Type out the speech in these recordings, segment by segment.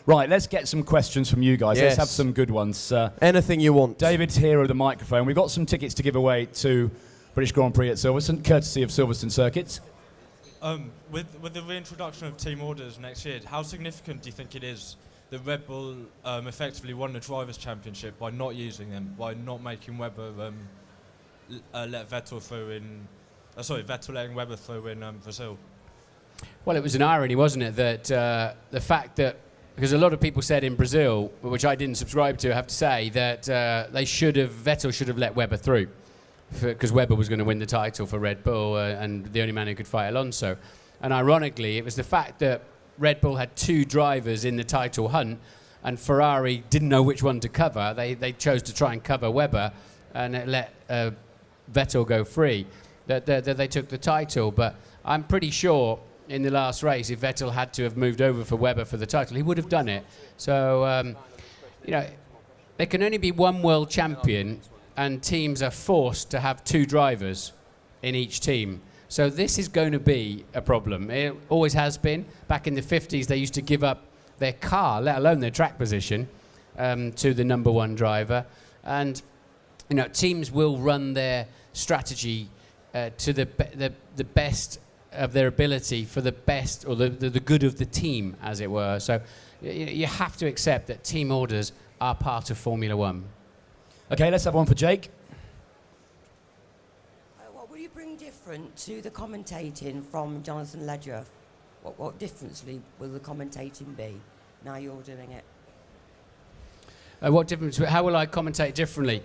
Right, let's get some questions from you guys. Yes. Let's have some good ones. Anything you want. David's here with the microphone. We've got some tickets to give away to British Grand Prix at Silverstone, courtesy of Silverstone Circuits. With the reintroduction of team orders next year, how significant do you think it is that Red Bull effectively won the Drivers' Championship by not using them, by not making Webber let Vettel through in... Vettel letting Webber through in Brazil? Well, it was an irony, wasn't it, that the fact that, because a lot of people said in Brazil, which I didn't subscribe to, I have to say, that Vettel should have let Webber through, because Webber was going to win the title for Red Bull and the only man who could fight Alonso. And ironically, it was the fact that Red Bull had two drivers in the title hunt and Ferrari didn't know which one to cover. They chose to try and cover Webber and let Vettel go free. That they took the title. But I'm pretty sure in the last race, if Vettel had to have moved over for Webber for the title, he would have done it. So, there can only be one world champion and teams are forced to have two drivers in each team. So this is going to be a problem. It always has been. Back in the 50s, they used to give up their car, let alone their track position, to the number one driver. And, teams will run their strategy to the best of their ability for the best or the good of the team, as it were. So you have to accept that team orders are part of Formula One. Okay, let's have one for Jake. What will you bring different to the commentating from Jonathan Ledger? What differently will the commentating be now you're doing it? What difference? How will I commentate differently?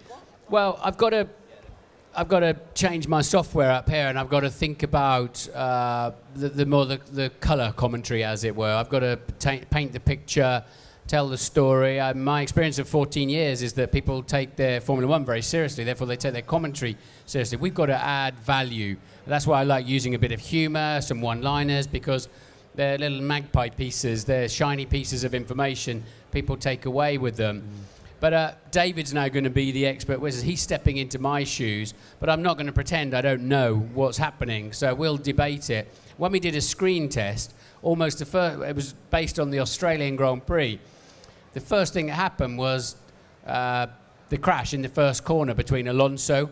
Well, I've got to change my software up here, and I've got to think about the colour commentary, as it were. I've got to paint the picture, tell the story. My experience of 14 years is that people take their Formula One very seriously, therefore they take their commentary seriously. We've got to add value. That's why I like using a bit of humour, some one-liners, because they're little magpie pieces, they're shiny pieces of information people take away with them. But David's now going to be the expert wizard. He's stepping into my shoes, but I'm not going to pretend I don't know what's happening, so we'll debate it. When we did a screen test, it was based on the Australian Grand Prix. The first thing that happened was the crash in the first corner between Alonso,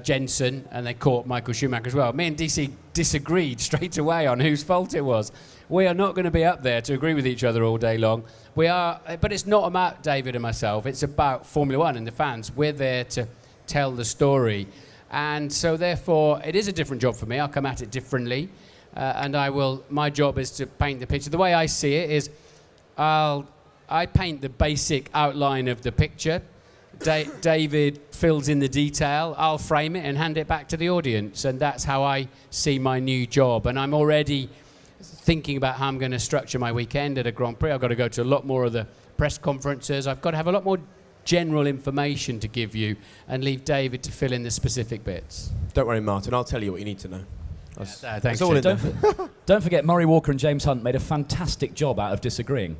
Jensen, and they caught Michael Schumacher as well. Me and DC disagreed straight away on whose fault it was. We are not going to be up there to agree with each other all day long. We are, but it's not about David and myself. It's about Formula One and the fans. We're there to tell the story. And so therefore, it is a different job for me. I'll come at it differently. My job is to paint the picture. The way I see it is I paint the basic outline of the picture. David fills in the detail. I'll frame it and hand it back to the audience. And that's how I see my new job. And I'm already thinking about how I'm going to structure my weekend at a Grand Prix. I've got to go to a lot more of the press conferences. I've got to have a lot more general information to give you and leave David to fill in the specific bits. Don't worry, Martin. I'll tell you what you need to know. Thanks. Don't forget, Murray Walker and James Hunt made a fantastic job out of disagreeing.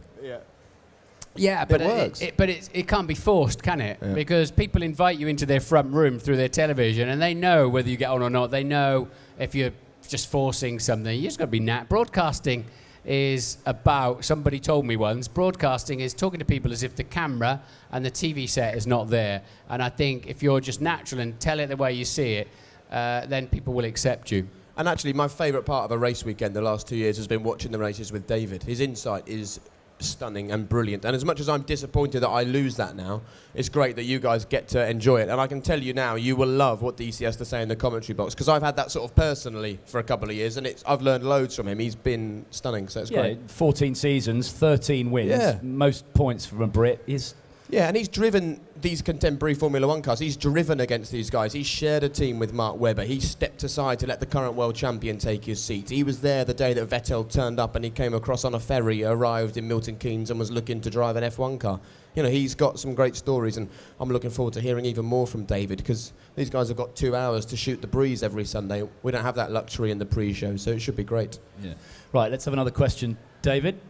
Yeah, but it can't be forced, can it? Yeah. Because people invite you into their front room through their television, and they know whether you get on or not. They know if you're just forcing something. You just got to be Broadcasting is about, somebody told me once, broadcasting is talking to people as if the camera and the TV set is not there. And I think if you're just natural and tell it the way you see it, then people will accept you. And actually, my favourite part of a race weekend the last 2 years has been watching the races with David. His insight is stunning and brilliant. And as much as I'm disappointed that I lose that now, it's great that you guys get to enjoy it. And I can tell you now, you will love what DC has to say in the commentary box, because I've had that sort of personally for a couple of years, and I've learned loads from him. He's been stunning, so it's great. 14 seasons, 13 wins, most points from a Brit is... Yeah, and he's driven these contemporary Formula One cars. He's driven against these guys. He shared a team with Mark Webber. He stepped aside to let the current world champion take his seat. He was there the day that Vettel turned up and he came across on a ferry, arrived in Milton Keynes and was looking to drive an F1 car. You know, he's got some great stories, and I'm looking forward to hearing even more from David, because these guys have got 2 hours to shoot the breeze every Sunday. We don't have that luxury in the pre-show, so it should be great. Yeah. Right, let's have another question. David?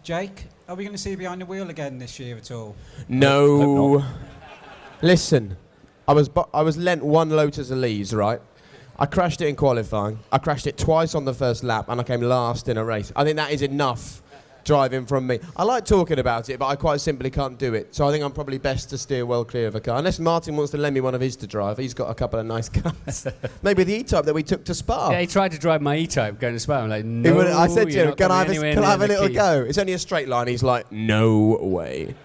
Jake, are we going to see you behind the wheel again this year at all? No. Listen, I was lent one Lotus Elise, right? I crashed it in qualifying. I crashed it twice on the first lap, and I came last in a race. I think that is enough driving from me. I like talking about it, but I quite simply can't do it. So I think I'm probably best to steer well clear of a car. Unless Martin wants to lend me one of his to drive. He's got a couple of nice cars. Maybe the E-Type that we took to Spa. Yeah, he tried to drive my E-Type going to Spa. I'm like, no, I said to you're him, not can I coming anywhere have a near the little key." go? It's only a straight line. He's like, no way.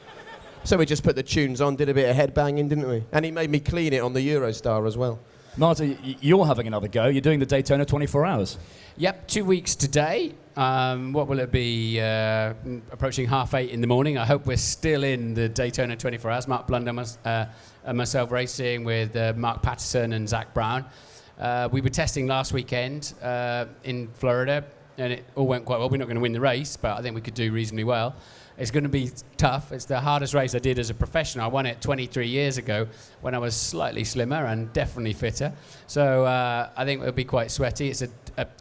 So we just put the tunes on, did a bit of headbanging, didn't we? And he made me clean it on the Eurostar as well. Martin, you're having another go. You're doing the Daytona 24 hours. Yep, 2 weeks today. What will it be? Approaching 8:30 in the morning. I hope we're still in the Daytona 24 hours. Mark Brundle and myself racing with Mark Patterson and Zach Brown. We were testing last weekend in Florida, and it all went quite well. We're not going to win the race, but I think we could do reasonably well. It's going to be tough. It's the hardest race I did as a professional. I won it 23 years ago when I was slightly slimmer and definitely fitter. So I think it'll be quite sweaty. It's a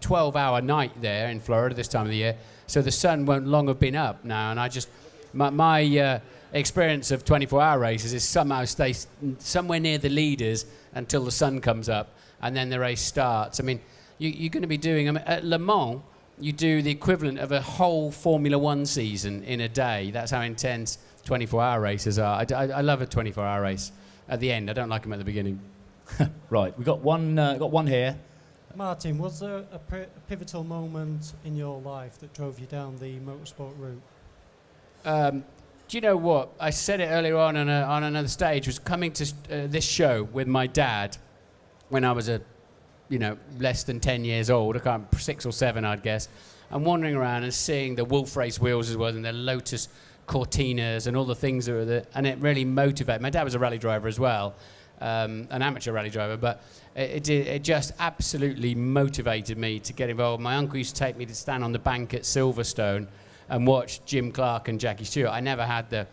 12-hour night there in Florida this time of the year. So the sun won't long have been up now. And I just, my experience of 24-hour races is somehow stay somewhere near the leaders until the sun comes up and then the race starts. I mean, you're going to be doing, at Le Mans, you do the equivalent of a whole Formula One season in a day. That's how intense 24-hour races are. I love a 24-hour race at the end. I don't like them at the beginning. Right, we've got one here. Martin, was there a pivotal moment in your life that drove you down the motorsport route? Do you know what? I said it earlier on another stage, was coming to this show with my dad when I was less than 10 years old. I can't, 6 or 7, I'd guess. I'm wandering around and seeing the Wolf Race wheels as well, and the Lotus Cortinas and all the things that were there, and it really motivated. My dad was a rally driver as well, an amateur rally driver, but it just absolutely motivated me to get involved. My uncle used to take me to stand on the bank at Silverstone and watch Jim Clark and Jackie Stewart. I never had the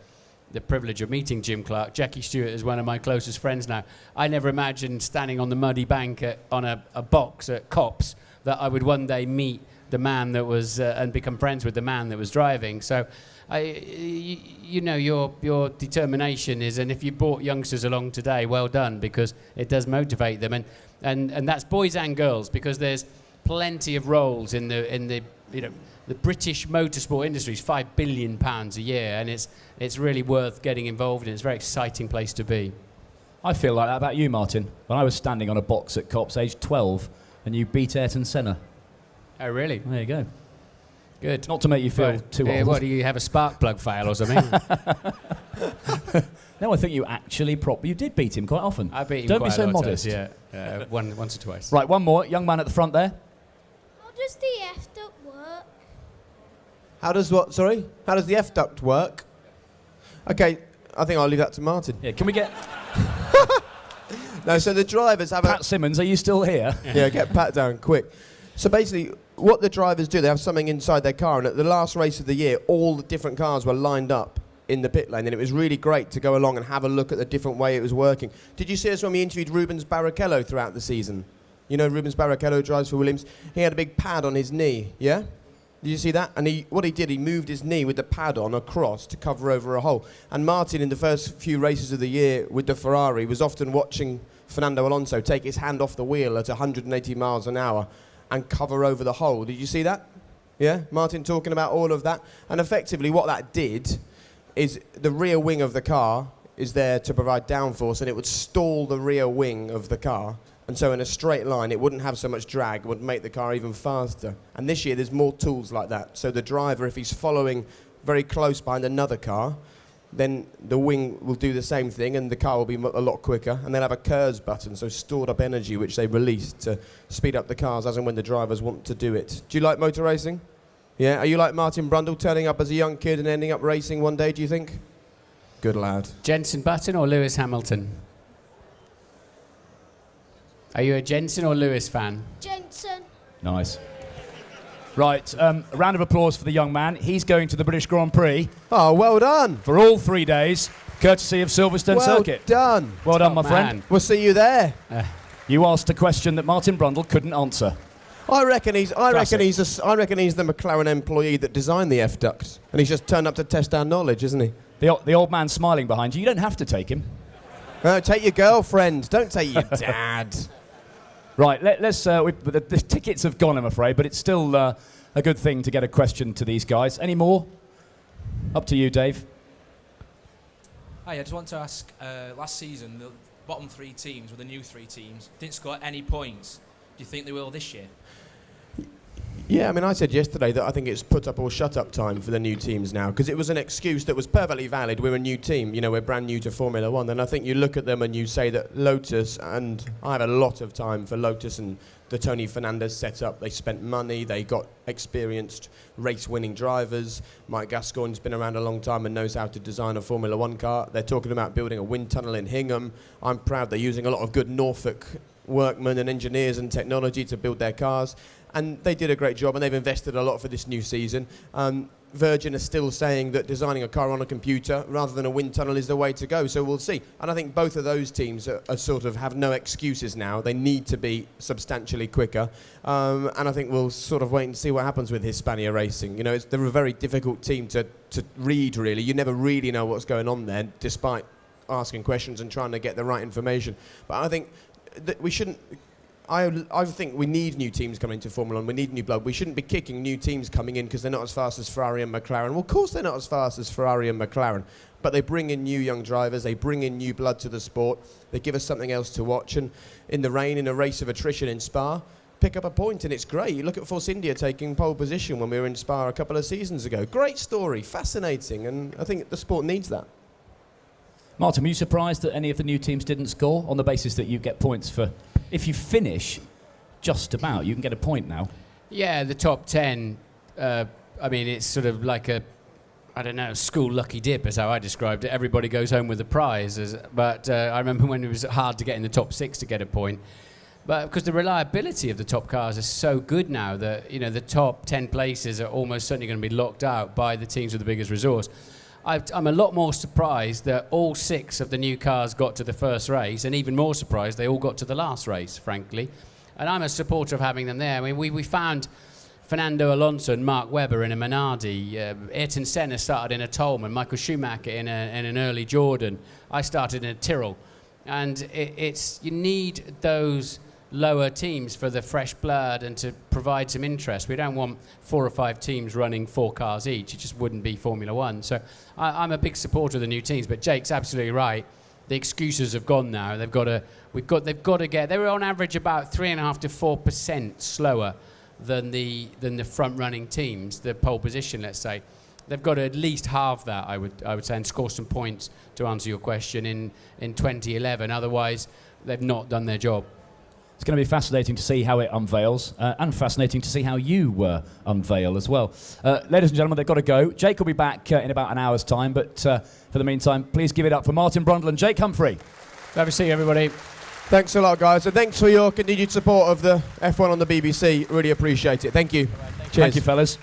privilege of meeting Jim Clark. Jackie Stewart is one of my closest friends now. I never imagined standing on the muddy bank on a box at Cops that I would one day meet the man that was and become friends with the man that was driving. So, your determination is, and if you brought youngsters along today, well done, because it does motivate them, and that's boys and girls, because there's plenty of roles in the British motorsport industry is £5 billion a year, and it's really worth getting involved in. It's a very exciting place to be. I feel like that about you, Martin. When I was standing on a box at Cops, aged 12, and you beat Ayrton Senna. Oh, really? There you go. Good. Not to make you feel too old. What, do you have a spark plug fail or something? No, I think you actually you did beat him quite often. I beat him Don't quite be so a lot of modest. times, yeah. Once or twice. Right, one more. Young man at the front there. How does the F-duct work? How does what, sorry? How does the F-duct work? Okay, I think I'll leave that to Martin. Yeah, can we get No, so the drivers have Pat Simmons, are you still here? Yeah, get Pat down quick. So basically, what the drivers do, they have something inside their car, and at the last race of the year, all the different cars were lined up in the pit lane, and it was really great to go along and have a look at the different way it was working. Did you see us when we interviewed Rubens Barrichello throughout the season? You know Rubens Barrichello drives for Williams. He had a big pad on his knee, yeah? Did you see that? And what he did, he moved his knee with the pad on across to cover over a hole. And Martin, in the first few races of the year with the Ferrari, was often watching Fernando Alonso take his hand off the wheel at 180 miles an hour and cover over the hole. Did you see that? Yeah? Martin talking about all of that. And effectively what that did is the rear wing of the car is there to provide downforce, and it would stall the rear wing of the car. And so in a straight line, it wouldn't have so much drag, it would make the car even faster. And this year, there's more tools like that. So the driver, if he's following very close behind another car, then the wing will do the same thing, and the car will be a lot quicker. And they'll have a KERS button, so stored up energy, which they release to speed up the cars as and when the drivers want to do it. Do you like motor racing? Yeah? Are you like Martin Brundle, turning up as a young kid and ending up racing one day, do you think? Good lad. Jenson Button or Lewis Hamilton? Are you a Jenson or Lewis fan? Jensen. Nice. Right, a round of applause for the young man. He's going to the British Grand Prix Oh, well done. for all 3 days, courtesy of Silverstone Well Circuit. done. Well done, my Top friend. man. We'll see you there. You asked a question that Martin Brundle couldn't answer. I reckon he's the McLaren employee that designed the F-duct, and he's just turned up to test our knowledge, isn't he? The old man smiling behind you, you don't have to take him. No, take your girlfriend. Don't take your dad. Right, let's. The tickets have gone, I'm afraid, but it's still a good thing to get a question to these guys. Any more? Up to you, Dave. Hi, I just want to ask, last season, the bottom 3 teams were the new 3 teams. Didn't score any points. Do you think they will this year? Yeah, I mean, I said yesterday that I think it's put up or shut up time for the new teams now, because it was an excuse that was perfectly valid. We're a new team, you know, we're brand new to Formula One, and I think you look at them and you say that Lotus, and I have a lot of time for Lotus and the Tony Fernandez setup. They spent money, they got experienced race-winning drivers. Mike Gascoigne's been around a long time and knows how to design a Formula One car. They're talking about building a wind tunnel in Hingham. I'm proud they're using a lot of good Norfolk workmen and engineers and technology to build their cars. And they did a great job, and they've invested a lot for this new season. Virgin are still saying that designing a car on a computer rather than a wind tunnel is the way to go, so we'll see. And I think both of those teams are sort of have no excuses now. They need to be substantially quicker. And I think we'll sort of wait and see what happens with Hispania Racing. You know, they're a very difficult team to read, really. You never really know what's going on there, despite asking questions and trying to get the right information. But I think that we shouldn't... I think we need new teams coming into Formula One. We need new blood. We shouldn't be kicking new teams coming in because they're not as fast as Ferrari and McLaren. Well, of course they're not as fast as Ferrari and McLaren, but they bring in new young drivers. They bring in new blood to the sport. They give us something else to watch. And in the rain, in a race of attrition in Spa, pick up a point, and it's great. You look at Force India taking pole position when we were in Spa a couple of seasons ago. Great story, fascinating, and I think the sport needs that. Martin, were you surprised that any of the new teams didn't score on the basis that you get points for... If you finish just about, you can get a point now. Yeah, the top 10, I mean, it's sort of like a, I don't know, school lucky dip is how I described it. Everybody goes home with a prize. But I remember when it was hard to get in the top 6 to get a point. But because the reliability of the top cars is so good now that, you know, the top 10 places are almost certainly going to be locked out by the teams with the biggest resource. I'm a lot more surprised that all 6 of the new cars got to the first race, and even more surprised they all got to the last race, frankly. And I'm a supporter of having them there. I mean, we found Fernando Alonso and Mark Webber in a Minardi. Ayrton Senna started in a Tolman. Michael Schumacher in an early Jordan. I started in a Tyrrell. And you need those lower teams for the fresh blood and to provide some interest. We don't want 4 or 5 teams running 4 cars each. It just wouldn't be Formula One. So I'm a big supporter of the new teams, but Jake's absolutely right. The excuses have gone now. They've got to get. They were on average about 3.5% to 4% slower than the front-running teams, the pole position, let's say. They've got to at least halve that, I would say, and score some points to answer your question in 2011. Otherwise, they've not done their job. It's going to be fascinating to see how it unveils, and fascinating to see how you unveil as well. Ladies and gentlemen, they've got to go. Jake will be back in about an hour's time, but for the meantime, please give it up for Martin Brundle and Jake Humphrey. Glad to see you, everybody. Thanks a lot, guys, and thanks for your continued support of the F1 on the BBC. Really appreciate it. Thank you. Cheers. Thank you, fellas.